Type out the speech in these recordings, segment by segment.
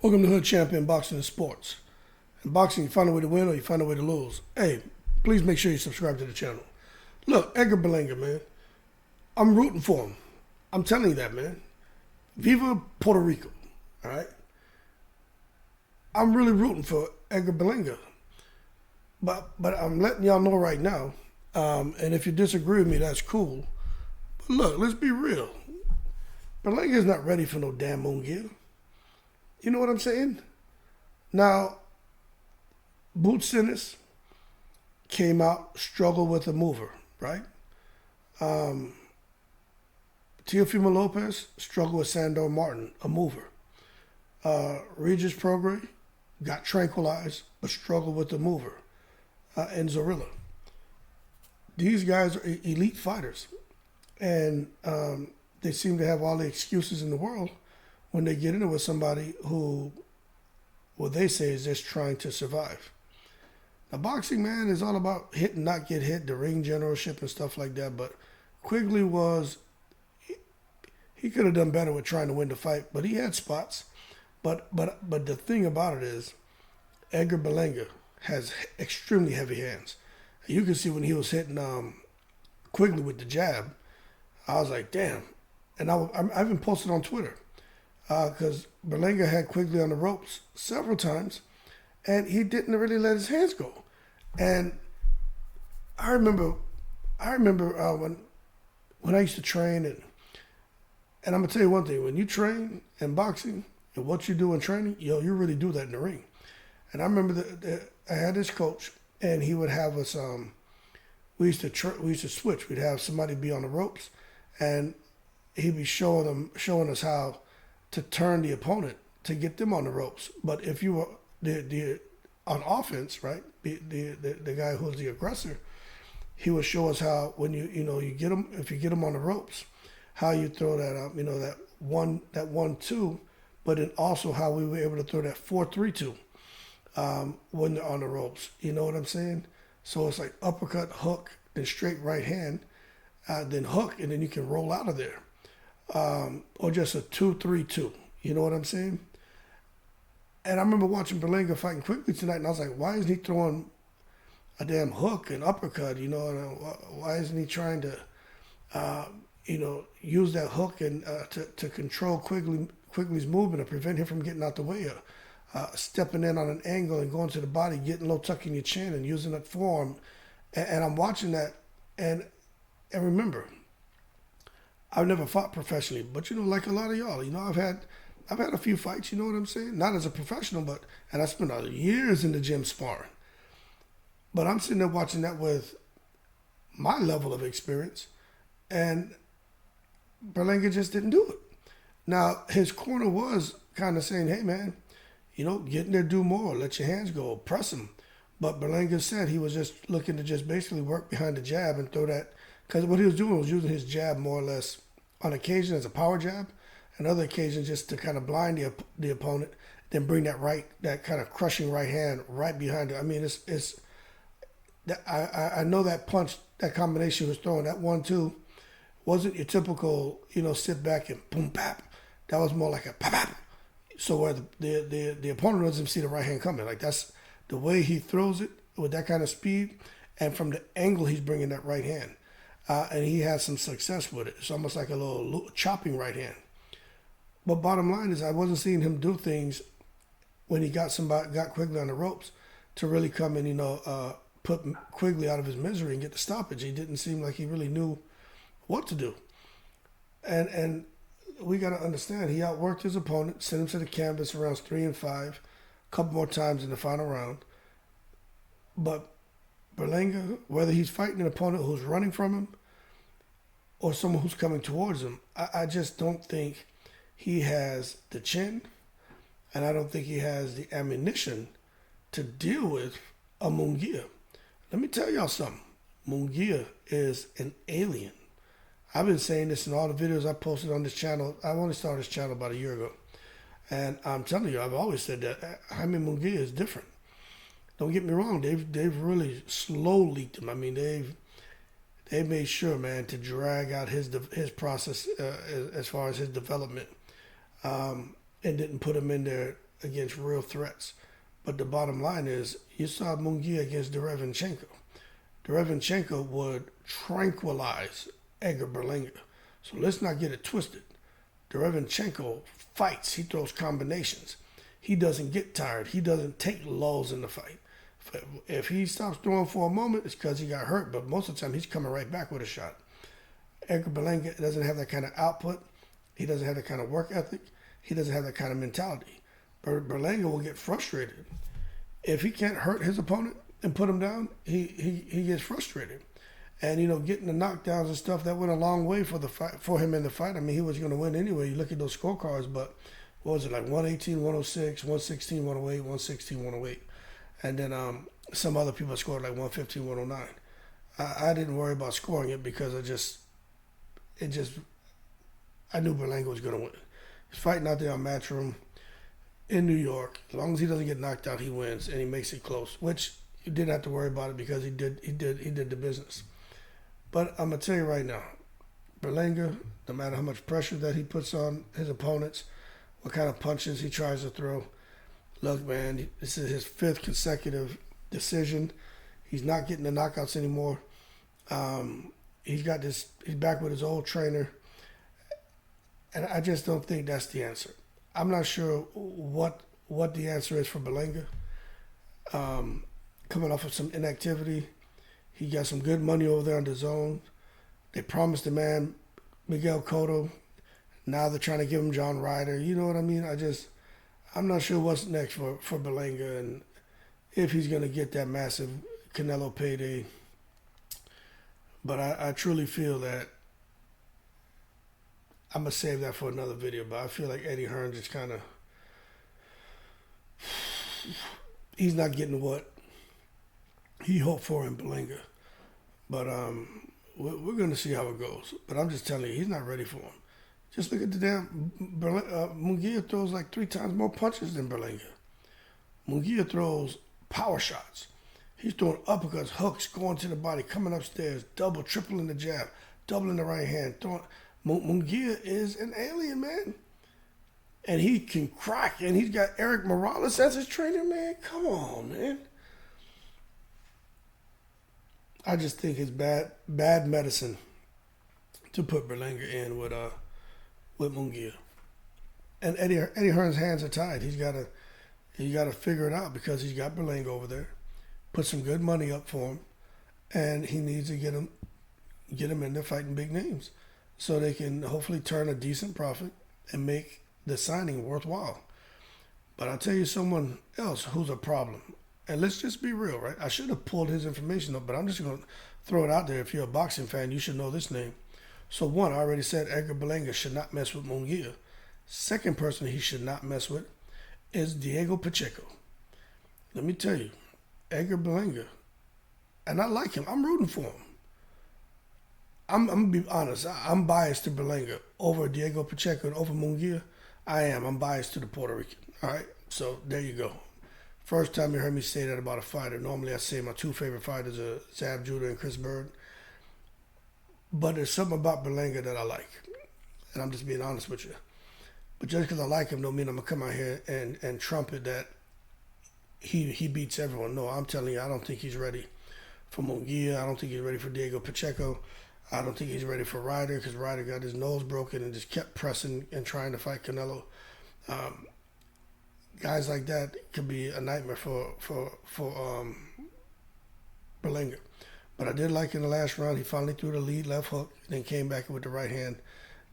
Welcome to Hood Champion Boxing and Sports. In boxing, you find a way to win or you find a way to lose. Hey, please make sure you subscribe to the channel. Look, Edgar Berlanga, man. I'm rooting for him. I'm telling you that, man. Viva Puerto Rico, all right? I'm really rooting for Edgar Berlanga. But I'm letting y'all know right now, and if you disagree with me, that's cool. But look, let's be real. Berlanga is not ready for no damn Munguia. You know what I'm saying? Now, Boots Ennis came out, struggled with a mover, right? Teofimo Lopez struggled with Sandor Martin, a mover. Regis Prograis got tranquilized, but struggled with the mover. And Zorilla. These guys are elite fighters. And they seem to have all the excuses in the world when they get into it with somebody who, what they say is just trying to survive. Now, boxing, man, is all about hit and not get hit, the ring generalship and stuff like that. But Quigley he could have done better with trying to win the fight, but he had spots. But the thing about it is, Edgar Berlanga has extremely heavy hands. You can see when he was hitting Quigley with the jab, I was like, damn. And I even posted on Twitter because Berlanga had Quigley on the ropes several times, and he didn't really let his hands go. And I remember when I used to train, and I'm gonna tell you one thing: when you train in boxing and what you do in training, you really do that in the ring. And I remember I had this coach, and he would have us. We used to switch. We'd have somebody be on the ropes, and he'd be showing us how to turn the opponent to get them on the ropes. But if you were on offense, right, the guy who's the aggressor, he would show us how when you get them, if you get them on the ropes, how you throw that that 1-2, but then also how we were able to throw that 4-3-2 when they're on the ropes. You know what I'm saying? So it's like uppercut, hook, then straight right hand, then hook, and then you can roll out of there. Or just a 2-3-2. You know what I'm saying? And I remember watching Berlanga fighting Quigley tonight, and I was like, why isn't he throwing a damn hook and uppercut? You know, and why isn't he trying to, use that hook and to control Quigley's movement and prevent him from getting out the way, stepping in on an angle and going to the body, getting low, tucking your chin, and using that forearm. And I'm watching that, and remember, I've never fought professionally, but like a lot of y'all, I've had a few fights. You know what I'm saying? Not as a professional, and I spent years in the gym sparring. But I'm sitting there watching that with my level of experience, and Berlanga just didn't do it. Now, his corner was kind of saying, hey, man, get in there, do more, let your hands go, press him. But Berlanga said he was just looking to just basically work behind the jab and throw that, because what he was doing was using his jab more or less on occasion as a power jab, and other occasions just to kind of blind the opponent, then bring that kind of crushing right hand right behind it. I mean, I know that punch, that combination he was throwing, that 1-2, wasn't your typical, sit back and boom, pap. That was more like a pap, pap. So where the opponent doesn't see the right hand coming. Like, that's the way he throws it with that kind of speed, and from the angle he's bringing that right hand. And he has some success with it. It's almost like a little chopping right hand. But bottom line is, I wasn't seeing him do things when he got Quigley on the ropes to really come and, put Quigley out of his misery and get the stoppage. He didn't seem like he really knew what to do. And we got to understand, he outworked his opponent, sent him to the canvas rounds 3 and 5, a couple more times in the final round. But Berlanga, whether he's fighting an opponent who's running from him or someone who's coming towards him, I just don't think he has the chin, and I don't think he has the ammunition to deal with a Munguia. Let me tell y'all something. Munguia is an alien. I've been saying this in all the videos I posted on this channel. I only started this channel about a year ago. And I'm telling you, I've always said that Jaime Munguia is different. Don't get me wrong, they've really slow leaked him. I mean, they made sure, man, to drag out his process as far as his development. and didn't put him in there against real threats. But the bottom line is, you saw Munguia against Derevinchenko. Derevinchenko would tranquilize Edgar Berlanga. So let's not get it twisted. Derevinchenko fights. He throws combinations. He doesn't get tired. He doesn't take lulls in the fight. If he stops throwing for a moment, it's because he got hurt. But most of the time, he's coming right back with a shot. Edgar Berlanga doesn't have that kind of output. He doesn't have that kind of work ethic. He doesn't have that kind of mentality. Berlanga will get frustrated. If he can't hurt his opponent and put him down, he gets frustrated. And, you know, getting the knockdowns and stuff, that went a long way for the fight, for him in the fight. I mean, he was going to win anyway. You look at those scorecards, but what was it, like 118, 106, 116, 108, 116, 108. And then some other people scored like 115, 109. I didn't worry about scoring it because I knew Berlanga was going to win. He's fighting out there on Matchroom in New York. As long as he doesn't get knocked out, he wins, and he makes it close, which you didn't have to worry about it because he did the business. But I'm going to tell you right now, Berlanga, no matter how much pressure that he puts on his opponents, what kind of punches he tries to throw, look, man, this is his 5th consecutive decision. He's not getting the knockouts anymore. He's back with his old trainer. And I just don't think that's the answer. I'm not sure what the answer is for Berlanga. Coming off of some inactivity. He got some good money over there on the zone. They promised the man Miguel Cotto. Now they're trying to give him John Ryder. You know what I mean? I'm not sure what's next for Berlanga and if he's going to get that massive Canelo payday. But I truly feel that I'm going to save that for another video. But I feel like Eddie Hearn just kind of, he's not getting what he hoped for in Berlanga. But we're going to see how it goes. But I'm just telling you, he's not ready for him. Just look at the damn Munguia throws like 3 times more punches than Berlanga. Munguia throws power shots. He's throwing uppercuts, hooks, going to the body, coming upstairs, double, tripling the jab, doubling the right hand. Munguia is an alien, man. And he can crack. And he's got Eric Morales as his trainer, man. Come on, man. I just think it's bad medicine to put Berlanga in with Munguia. And Eddie Hearn's hands are tied. He's got to figure it out because he's got Berlanga over there. Put some good money up for him, and he needs to get him in there fighting big names, so they can hopefully turn a decent profit and make the signing worthwhile. But I'll tell you someone else who's a problem. And let's just be real, right? I should have pulled his information up, but I'm just going to throw it out there. If you're a boxing fan, you should know this name. So one, I already said Edgar Berlanga should not mess with Munguia. Second person he should not mess with is Diego Pacheco. Let me tell you, Edgar Berlanga, and I like him. I'm rooting for him. I'm going to be honest. I'm biased to Berlanga over Diego Pacheco and over Munguia. I am. I'm biased to the Puerto Rican. All right? So there you go. First time you heard me say that about a fighter. Normally I say my 2 favorite fighters are Zab Judah and Chris Bird. But there's something about Berlanga that I like. And I'm just being honest with you. But just because I like him don't mean I'm going to come out here and trumpet that he beats everyone. No, I'm telling you, I don't think he's ready for Munguia. I don't think he's ready for Diego Pacheco. I don't think he's ready for Ryder because Ryder got his nose broken and just kept pressing and trying to fight Canelo. Guys like that could be a nightmare for Berlanga. But I did like in the last round, he finally threw the lead left hook, then came back with the right hand,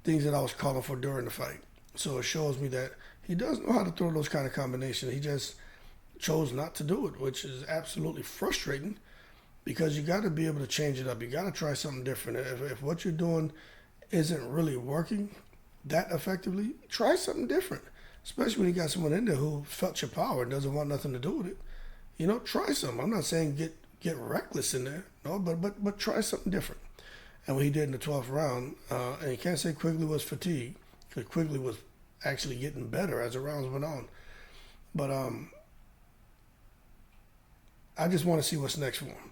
things that I was calling for during the fight. So it shows me that he does know how to throw those kind of combinations. He just chose not to do it, which is absolutely frustrating because you got to be able to change it up. You got to try something different. If what you're doing isn't really working that effectively, try something different. Especially when you got someone in there who felt your power and doesn't want nothing to do with it. You know, try something. I'm not saying get reckless in there, no, but try something different. And what he did in the 12th round, and you can't say Quigley was fatigued, because Quigley was actually getting better as the rounds went on. But I just want to see what's next for him.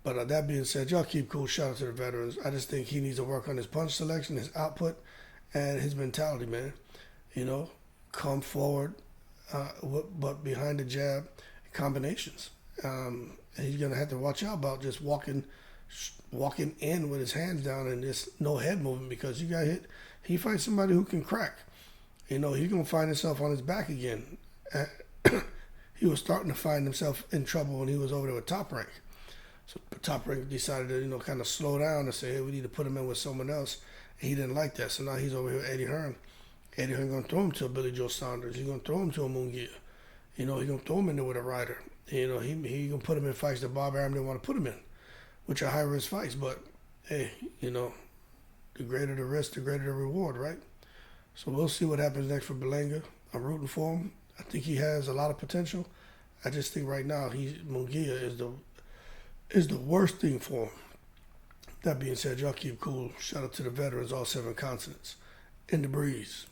But that being said, y'all keep cool. Shout out to the veterans. I just think he needs to work on his punch selection, his output, and his mentality, man. You know, come forward, but behind the jab, combinations. And he's gonna have to watch out about just walking in with his hands down and just no head movement, because you got hit. He fights somebody who can crack. He's gonna find himself on his back again. He was starting to find himself in trouble when he was over there with Top Rank. So Top Rank decided to kind of slow down and say, hey, we need to put him in with someone else. And he didn't like that, so now he's over here with Eddie Hearn. Eddie Hearn gonna throw him to a Billy Joe Saunders. He's gonna throw him to a Munguia. He's gonna throw him in there with a Ryder. He gonna put him in fights that Bob Arum didn't want to put him in, which are high risk fights. But hey, the greater the risk, the greater the reward, right? So we'll see what happens next for Berlanga. I'm rooting for him. I think he has a lot of potential. I just think right now Munguia is the worst thing for him. That being said, y'all keep cool. Shout out to the veterans, all 7 continents. In the breeze.